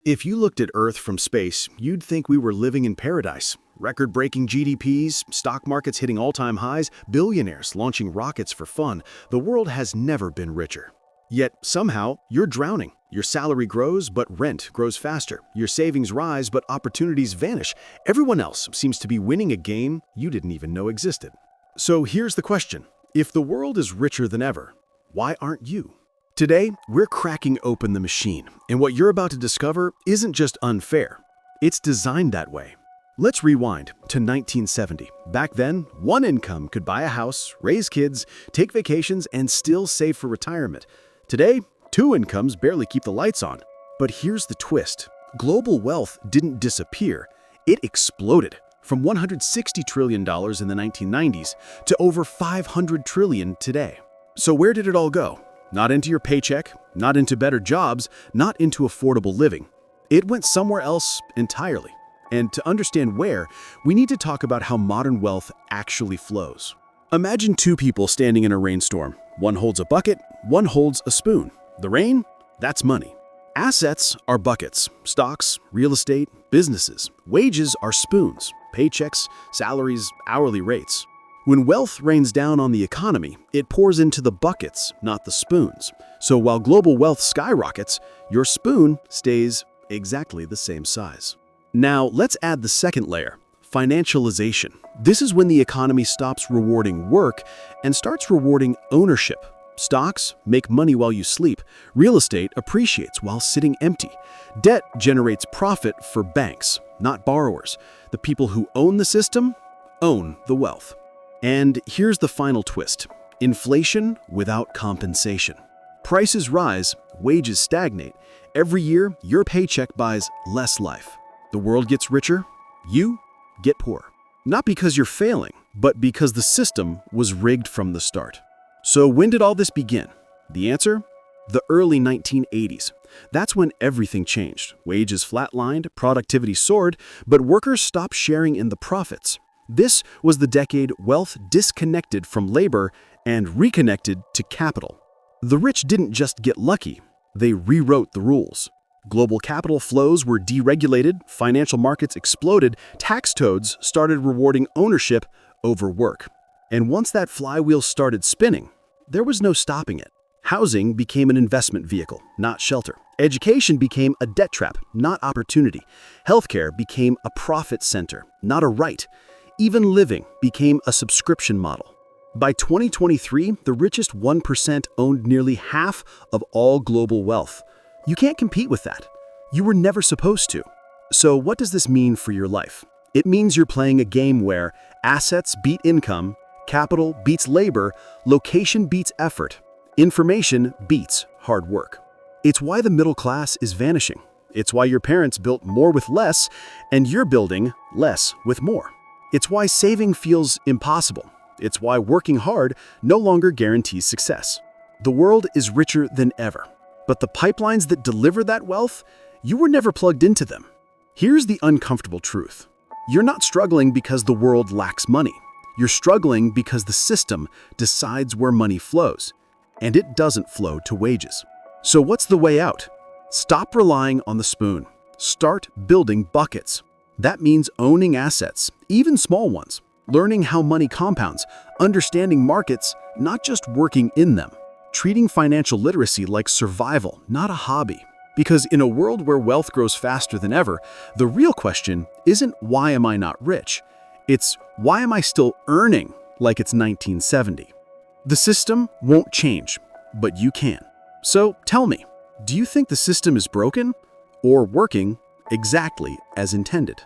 If you looked at Earth from space, you'd think we were living in paradise. Record-breaking GDPs, stock markets hitting all-time highs, billionaires launching rockets for fun. The world has never been richer. Yet, somehow, you're drowning. Your salary grows, but rent grows faster. Your savings rise, but opportunities vanish. Everyone else seems to be winning a game you didn't even know existed. So here's the question. If the world is richer than ever, why aren't you? Today, we're cracking open the machine, and what you're about to discover isn't just unfair. It's designed that way. Let's rewind to 1970. Back then, one income could buy a house, raise kids, take vacations, and still save for retirement. Today, two incomes barely keep the lights on. But here's the twist. Global wealth didn't disappear. It exploded from $160 trillion in the 1990s to over $500 trillion today. So where did it all go? Not into your paycheck, not into better jobs, not into affordable living. It went somewhere else entirely. And to understand where, we need to talk about how modern wealth actually flows. Imagine two people standing in a rainstorm. One holds a bucket, one holds a spoon. The rain? That's money. Assets are buckets, stocks, real estate, businesses. Wages are spoons, paychecks, salaries, hourly rates. When wealth rains down on the economy, it pours into the buckets, not the spoons. So while global wealth skyrockets, your spoon stays exactly the same size. Now, let's add the second layer, financialization. This is when the economy stops rewarding work and starts rewarding ownership. Stocks make money while you sleep. Real estate appreciates while sitting empty. Debt generates profit for banks, not borrowers. The people who own the system own the wealth. And here's the final twist. Inflation without compensation. Prices rise, wages stagnate. Every year, your paycheck buys less life. The world gets richer, you get poorer. Not because you're failing, but because the system was rigged from the start. So when did all this begin? The answer? The early 1980s. That's when everything changed. Wages flatlined, productivity soared, but workers stopped sharing in the profits. This was the decade wealth disconnected from labor and reconnected to capital. The rich didn't just get lucky, they rewrote the rules. Global capital flows were deregulated, financial markets exploded, tax toads started rewarding ownership over work. And once that flywheel started spinning, there was no stopping it. Housing became an investment vehicle, not shelter. Education became a debt trap, not opportunity. Healthcare became a profit center, not a right. Even living became a subscription model. By 2023, the richest 1% owned nearly half of all global wealth. You can't compete with that. You were never supposed to. So what does this mean for your life? It means you're playing a game where assets beat income, capital beats labor, location beats effort, information beats hard work. It's why the middle class is vanishing. It's why your parents built more with less, and you're building less with more. It's why saving feels impossible. It's why working hard no longer guarantees success. The world is richer than ever, but the pipelines that deliver that wealth, you were never plugged into them. Here's the uncomfortable truth. You're not struggling because the world lacks money. You're struggling because the system decides where money flows, and it doesn't flow to wages. So what's the way out? Stop relying on the spoon. Start building buckets. That means owning assets, even small ones, learning how money compounds, understanding markets, not just working in them, treating financial literacy like survival, not a hobby. Because in a world where wealth grows faster than ever, the real question isn't why am I not rich? It's why am I still earning like it's 1970? The system won't change, but you can. So tell me, do you think the system is broken or working exactly as intended?